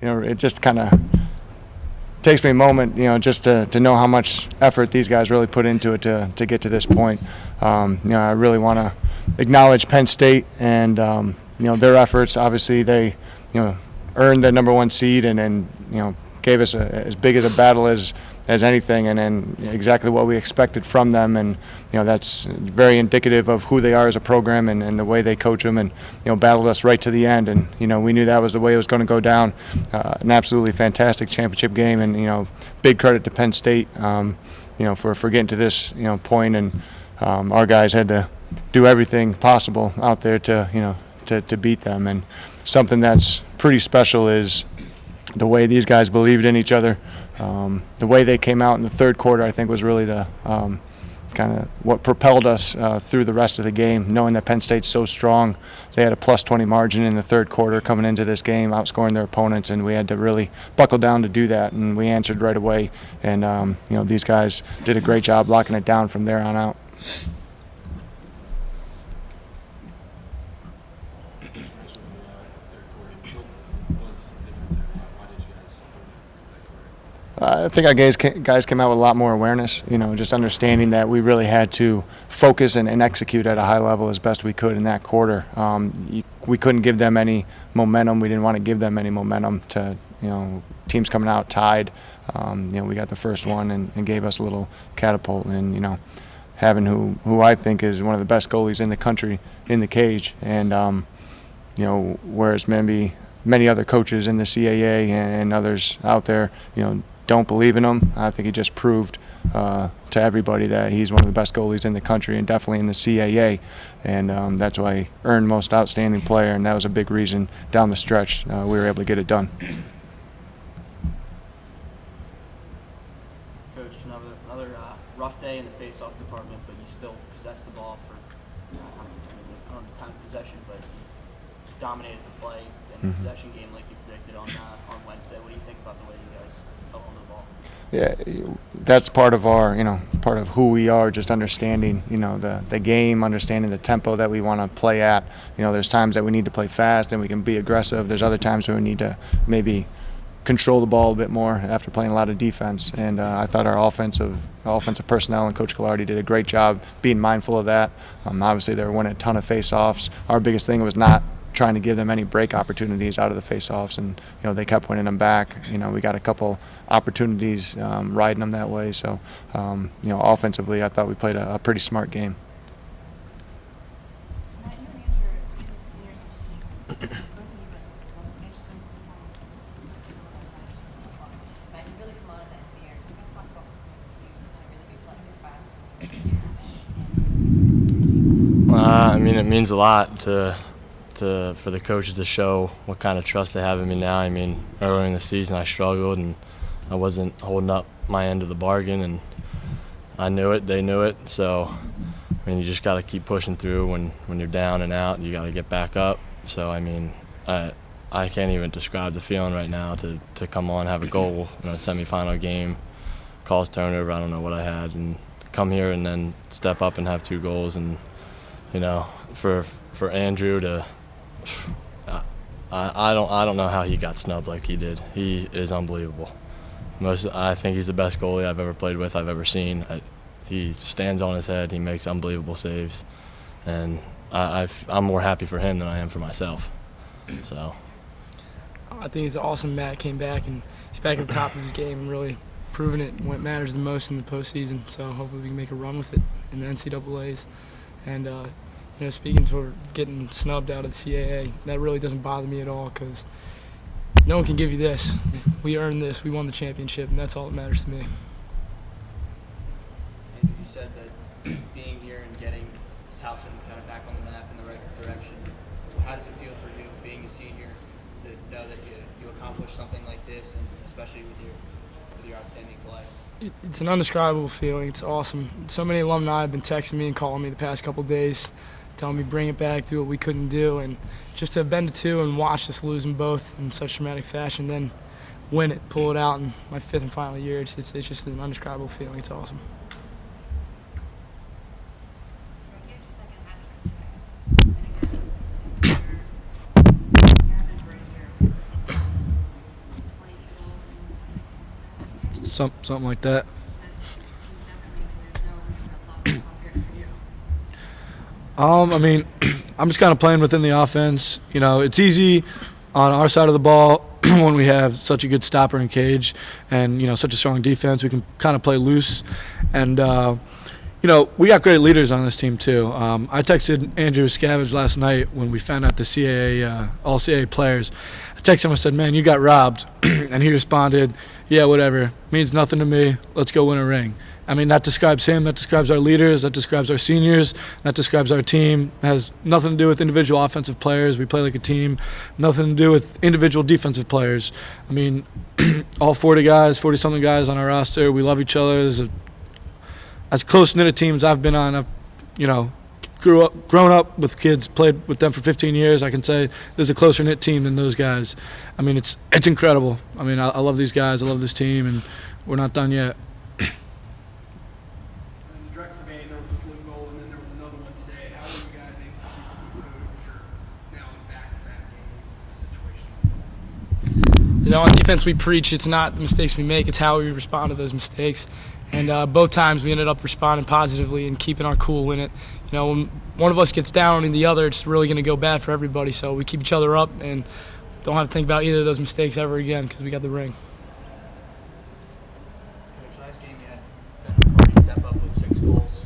it just kind of takes me a moment, just to know how much effort these guys really put into it to get to this point. I really want to acknowledge Penn State and their efforts. Obviously, they earned the #1 seed and gave us as big as a battle as anything, and then exactly what we expected from them. And that's very indicative of who they are as a program and the way they coach them, and battled us right to the end. And we knew that was the way it was going to go down. An absolutely fantastic championship game, and big credit to Penn State for getting to this point. And our guys had to do everything possible out there to beat them. And something that's pretty special is the way these guys believed in each other. The way they came out in the third quarter, I think, was really the kind of what propelled us through the rest of the game, knowing that Penn State's so strong. They had a +20 margin in the third quarter coming into this game, outscoring their opponents, and we had to really buckle down to do that, and we answered right away. And these guys did a great job locking it down from there on out. I think our guys came out with a lot more awareness, just understanding that we really had to focus and execute at a high level as best we could in that quarter. We couldn't give them any momentum. We didn't want to give them any momentum to, teams coming out tied. We got the first one and gave us a little catapult. And, having who I think is one of the best goalies in the country in the cage. And, whereas maybe many other coaches in the CAA and others out there, don't believe in him. I think he just proved to everybody that he's one of the best goalies in the country and definitely in the CAA. And that's why he earned Most Outstanding Player, and that was a big reason down the stretch we were able to get it done. Coach, another rough day in the face-off department, but you still possessed the ball for I don't know the time of possession, but you dominated the play and the possession game like you predicted on Wednesday. What do you think about the way you guys held on to the ball? Yeah, that's part of our, part of who we are, just understanding, the game, understanding the tempo that we want to play at. There's times that we need to play fast and we can be aggressive. There's other times where we need to maybe control the ball a bit more after playing a lot of defense. And I thought our offensive personnel and Coach Gallardi did a great job being mindful of that. Obviously, they were winning a ton of face-offs. Our biggest thing was not trying to give them any break opportunities out of the face-offs, and they kept winning them back. We got a couple opportunities riding them that way. So offensively, I thought we played a pretty smart game. It means a lot for the coaches to show what kind of trust they have in me now. Earlier in the season I struggled and I wasn't holding up my end of the bargain, and I knew it, they knew it. So, you just got to keep pushing through when you're down and out. You got to get back up. So, I can't even describe the feeling right now to come on, have a goal in a semifinal game, cause turnover, I don't know what I had, and come here and then step up and have 2 goals. And, for Andrew to I don't know how he got snubbed like he did. He is unbelievable. I think he's the best goalie I've ever played with, I've ever seen. He stands on his head. He makes unbelievable saves, and I'm more happy for him than I am for myself. So I think it's awesome. Matt came back and he's back at the top of his game and really proving it what matters the most in the postseason. So hopefully we can make a run with it in the NCAAs. And speaking toward getting snubbed out of the CAA, that really doesn't bother me at all because no one can give you this. We earned this. We won the championship, and that's all that matters to me. Andrew, you said that being here and getting Towson kind of back on the map in the right direction, how does it feel for you, being a senior, to know that you accomplished something like this, and especially with your outstanding play? It's an indescribable feeling. It's awesome. So many alumni have been texting me and calling me the past couple of days, telling me bring it back, do what we couldn't do, and just to have been to 2 and watch us lose them both in such dramatic fashion, then win it, pull it out in my 5th and final year. It's just an indescribable feeling. It's awesome. something like that. I mean, I'm just kind of playing within the offense. You know, it's easy on our side of the ball when we have such a good stopper in cage and, you know, such a strong defense. We can kind of play loose. And, you know, we got great leaders on this team, too. I texted Andrew Scavage last night when we found out the CAA, all CAA players. I texted him and said, man, you got robbed. And he responded, yeah, whatever. Means nothing to me. Let's go win a ring. I mean, that describes him, that describes our leaders, that describes our seniors, that describes our team. It has nothing to do with individual offensive players. We play like a team. Nothing to do with individual defensive players. I mean, all 40-something guys on our roster, we love each other. There's as close-knit a team as I've been on. I've, you know, grown up with kids, played with them for 15 years. I can say there's a closer-knit team than those guys. I mean, it's incredible. I mean, I love these guys. I love this team, and we're not done yet. You know, on defense, we preach it's not the mistakes we make, it's how we respond to those mistakes. And both times we ended up responding positively and keeping our cool in it. You know, when one of us gets down on the other, it's really going to go bad for everybody. So we keep each other up and don't have to think about either of those mistakes ever again because we got the ring. Coach, last game you had Ben McCarty step up with 6 goals.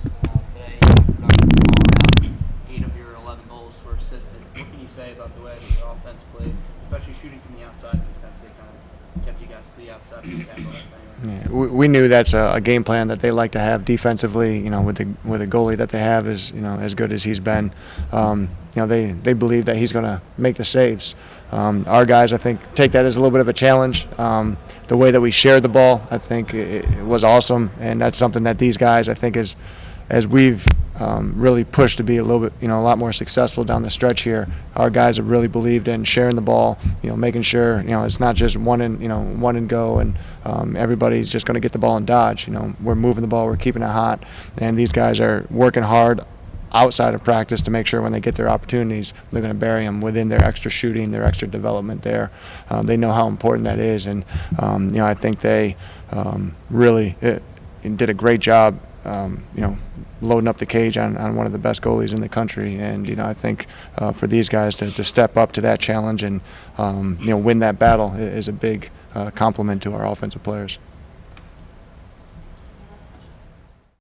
Today, you put all around 8 of your 11 goals were assisted. What can you say about the way the offense played, especially shooting from the outside? Because Penn State kind of kept you guys to the outside. Yeah, we knew that's a game plan that they like to have defensively. You know, with a goalie that they have is, you know, as good as he's been. You know, they believe that he's going to make the saves. Our guys, I think, take that as a little bit of a challenge. The way that we shared the ball, I think, it was awesome, and that's something that these guys, I think, as we've really pushed to be a little bit, you know, a lot more successful down the stretch here. Our guys have really believed in sharing the ball, you know, making sure, you know, it's not just one and go, and everybody's just going to get the ball and dodge. You know, we're moving the ball, we're keeping it hot, and these guys are working hard outside of practice to make sure when they get their opportunities, they're going to bury them within their extra shooting, their extra development there. They know how important that is, and you know, I think they really did a great job. You know, loading up the cage on one of the best goalies in the country, and you know, I think for these guys to step up to that challenge and you know, win that battle is a big compliment to our offensive players.